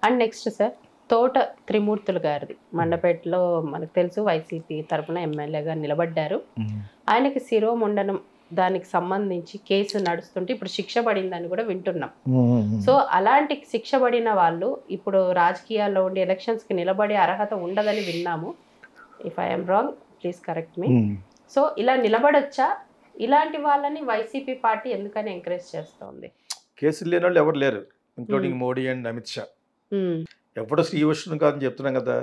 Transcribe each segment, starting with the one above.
And next sir తోట త్రిమూర్తులు గారిది మండపేటలో మనకు తెలుసు వైసీపీ తరఫున ఎమ్మెల్యేగా నిలబడ్డారు. ఆయనకి శిరోముండనం దానికి సంబంధించి కేసు నడుస్తుంటే ఇప్పుడు శిక్ష పడిందని కూడా వింటున్నాం. సో అలాంటి శిక్ష పడిన వాళ్ళు ఇప్పుడు రాజకీయాల్లో ఉండి ఎలక్షన్స్కి నిలబడే అర్హత ఉండదని విన్నాము. If I'm wrong please correct me. So ఇలా నిలబడొచ్చా? ఇలాంటి వాళ్ళని వైసీపీ పార్టీ ఎందుకని ఎంకరేజ్ చేస్తోంది? కేసులు లేని వాళ్ళు ఎవరు లేరు, ఇంక్లూడింగ్ మోడీ అండ్ అమిత్ షా. ఎప్పుడో శ్రీవష్ణు కాదని చెప్తున్నాం కదా,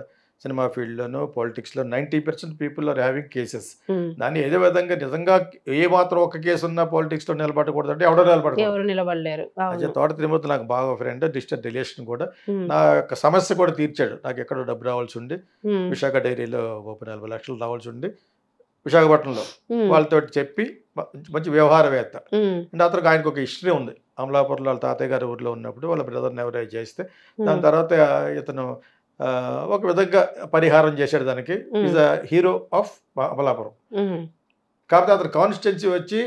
సినిమా ఫీల్డ్లోనూ పాలిటిక్స్లో 90% పీపుల్ ఆర్ హ్యావింగ్ కేసెస్. దాన్ని ఏదో విధంగా నిజంగా ఏ మాత్రం ఒక కేసు ఉన్న పాలిటిక్స్లో నిలబడకూడదు అంటే ఎవడో నిలబడలేరు. అదే తోట త్రిమూర్తి నాకు బాగా ఫ్రెండ్, డిస్టెంట్ రిలేషన్ కూడా. నా యొక్క సమస్య కూడా తీర్చాడు. నాకు ఎక్కడో డబ్బు రావాల్సి ఉండి విశాఖ డైరీలో 40 లక్షలు రావాల్సి ఉండి విశాఖపట్నంలో వాళ్ళతో చెప్పి మంచి వ్యవహారవేత్త అంటే అతనికి ఆయనకు ఒక హిస్టరీ ఉంది. అమలాపురంలో వాళ్ళ తాతయ్య గారి ఊర్లో ఉన్నప్పుడు వాళ్ళ బ్రదర్ని ఎవరైనా చేస్తే దాని తర్వాత ఇతను ఒక విధంగా పరిహారం చేశాడు. దానికి is a hero of Amalapuram. కాకపోతే అతను కాన్స్టిట్యున్సీ వచ్చి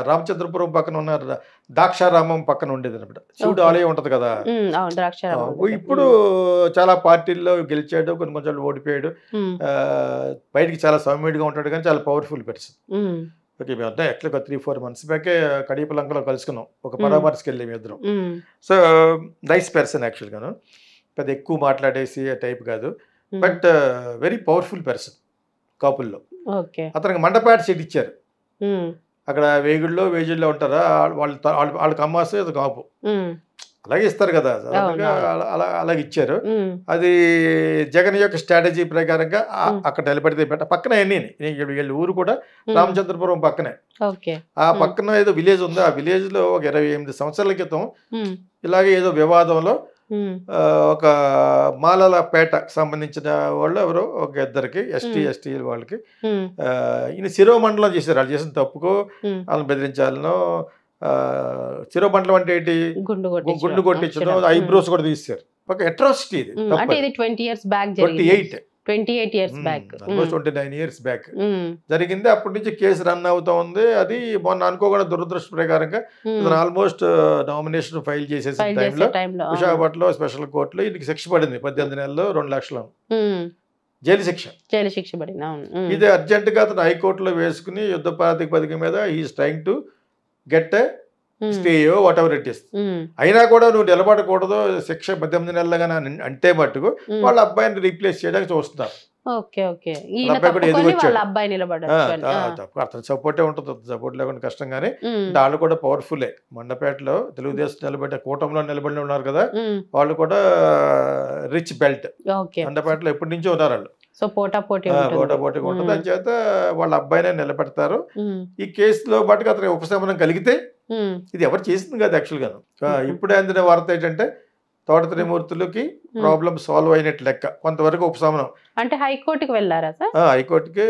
రామచంద్రపురం పక్కన ఉన్న ద్రాక్షారామం పక్కన ఉండేది అనమాట. శివుడు ఆలయం ఉంటది కదా. ఇప్పుడు చాలా పార్టీల్లో గెలిచాడు, కొన్ని కొంచెం ఓడిపోయాడు. బయటికి చాలా సౌమ్యుడిగా ఉంటాడు కానీ చాలా పవర్ఫుల్ పర్సన్. ఓకే, మేము అంతా ఎట్లా 3-4 months బ్యాకే కడియపలంకలో కలుసుకున్నాం, ఒక పరామర్శకి వెళ్ళి మేము ఇద్దరం. సో నైస్ పర్సన్ యాక్చువల్గాను, పెద్ద ఎక్కువ మాట్లాడేసి ఆ టైప్ కాదు, బట్ వెరీ పవర్ఫుల్ పర్సన్ కాపుల్లో. అతనికి మండపేట సీట్ ఇచ్చారు. అక్కడ వేజిల్లో ఉంటారా వాళ్ళకి అమ్మాసే అది కాపు, అలాగే ఇస్తారు కదా, అలాగే ఇచ్చారు. అది జగన్ యొక్క స్ట్రాటజీ ప్రకారంగా అక్కడ నిలబడితే పక్కన అన్నీ వీళ్ళ ఊరు కూడా రామచంద్రపురం పక్కనే. ఆ పక్కన ఏదో విలేజ్ ఉంది, ఆ విలేజ్ లో ఒక 28 సంవత్సరాల క్రితం ఇలాగే ఏదో వివాదంలో ఒక మాలలపేటకు సంబంధించిన వాళ్ళు ఎవరో ఒక ఇద్దరికి ఎస్టీ వాళ్ళకి ఈయన శిరోమండలం చేశారు. వాళ్ళు చేసిన తప్పుకో వాళ్ళని బెదిరించాలనో, శిరోమండలం అంటే ఏంటి, గుండు కొట్టించడం, ఐబ్రోస్ కూడా తీశారు. ఒక అట్రాసిటీ ఇది. 28 years back, almost 29 years back జరిగింది. అప్పటి నుంచి కేసు రన్ అవుతా ఉంది. అది మొన్న అనుకోకుండా దురదృష్ట ప్రకారంగా ఆల్మోస్ట్ నామినేషన్ ఫైల్ చేసేసిన టైంలో విశాఖపట్నంలో స్పెషల్ కోర్టులో ఈయనకి శిక్ష పడింది. 18 నెలలు 2 లక్షలు జైలు శిక్ష పడింది. ఇది అర్జెంట్ గా అతను హైకోర్టులో వేసుకుని యుద్ధ ప్రాతిపదిక మీద he is trying to get a stay or whatever it is. అయినా కూడా నువ్వు నిలబడకూడదు, శిక్ష 18 నెలలుగా అంటే మట్టుకు వాళ్ళ అబ్బాయిని రీప్లేస్ చేయడానికి చూస్తున్నారు. అతని సపోర్టే ఉంటుంది, సపోర్ట్ లేకుండా కష్టం. కానీ వాళ్ళు కూడా పవర్ఫుల్లే. మండపేటలో తెలుగుదేశం నిలబడ్డ కూటమిలో నిలబడి ఉన్నారు కదా, వాళ్ళు కూడా రిచ్ బెల్ట్. మండపేటలో ఎప్పటి నుంచో ఉన్నారు వాళ్ళు. పోటాపోటీగా ఉంటుంది. అని చేత వాళ్ళ అబ్బాయినే నిలబెడతారు. ఈ కేసులో పాటుగా అతనికి ఉపశమనం కలిగితే, ఇది ఎవరు చేసింది కాదు యాక్చువల్గా. ఇప్పుడే అందిన వార్త ఏంటంటే తోట త్రిమూర్తులకి ప్రాబ్లం సాల్వ్ అయినట్టు లెక్క, కొంతవరకు ఉపశమనం. అంటే హైకోర్టుకి వెళ్ళారా సార్? హైకోర్టుకి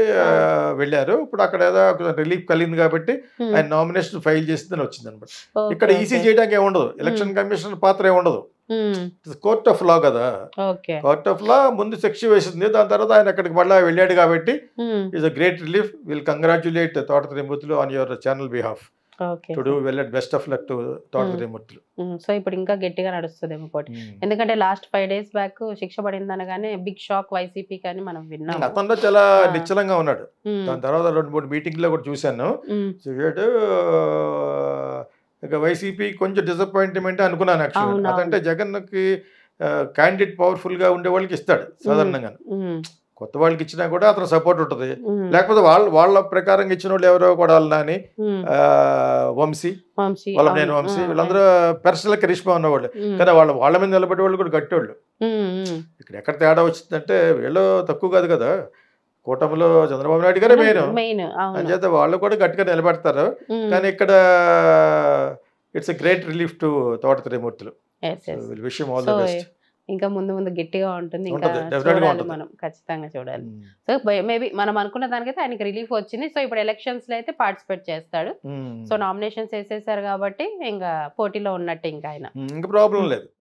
వెళ్ళారు. ఇప్పుడు అక్కడ ఏదో రిలీఫ్ కలిగింది కాబట్టి ఆయన నామినేషన్ ఫైల్ చేసిందని వచ్చింది అనమాట. ఇక్కడ ఈసీ చేయడానికి ఏముండదు, ఎలక్షన్ కమిషన్ పాత్ర ఏముండదు. కోర్ట్ ఆఫ్ లా కదా, కోర్ట్ ఆఫ్ లా ముందు శిక్ష వేసింది, దాని తర్వాత ఆయన అక్కడికి మళ్ళీ వెళ్ళాడు కాబట్టి is a great relief. Will congratulate Thota Trimurthulu on your channel behalf. Best of luck to Thota Trimurthulu. So ఇప్పుడు ఇంకా గట్టిగా నడుస్తుందేమో పోటీ, ఎందుకంటే లాస్ట్ 5 days బ్యాక్ శిక్ష పడింది అనగానే బిగ్ షాక్ వైసీపీ కానీ మనం విన్నాం. అతను చాలా నిశ్చలంగా ఉన్నాడు. దాని తర్వాత 2-3 మీటింగ్లో కూడా చూశాను. ఇక వైసీపీ కొంచెం డిసప్పాయింట్మెంట్ అనుకున్నాను యాక్చువల్గా. అదంటే జగన్కి క్యాండిడేట్ పవర్ఫుల్ గా ఉండే వాళ్ళకి ఇస్తాడు సాధారణంగా, కొత్త వాళ్ళకి ఇచ్చినా కూడా అతను సపోర్ట్ ఉంటుంది. లేకపోతే వాళ్ళ ప్రకారం ఇచ్చిన వాళ్ళు ఎవరో కూడా నాని, వంశీ, నేను వంశీ, వీళ్ళందరూ పర్సనల్ కరిష్మా ఉన్నవాళ్ళు. కానీ వాళ్ళ మీద నిలబడే వాళ్ళు కూడా గట్టేవాళ్ళు. ఇక్కడ ఎక్కడ తేడా వచ్చిందంటే వీళ్ళు తక్కువ కాదు కదా, కూటమిలో చంద్రబాబు నాయుడు గారే మెయిన్ అని చేత వాళ్ళు కూడా గట్టిగా నిలబెడతారు. కానీ ఇక్కడ it's a great relief to Thota Trimurthulu. Wish him all the best. ఇంకా ముందు గట్టిగా ఉంటుంది, ఇంకా మనం ఖచ్చితంగా చూడాలి. సో మేబీ మనం అనుకున్న దానికైతే ఆయనకి రిలీఫ్ వచ్చింది. సో ఇప్పుడు ఎలక్షన్స్ లో అయితే పార్టిసిపేట్ చేస్తాడు. సో నామినేషన్స్ వేసేసారు కాబట్టి ఇంకా పోటీలో ఉన్నట్టు ఇంకా ఆయన ఇంకా ప్రాబ్లం లేదు.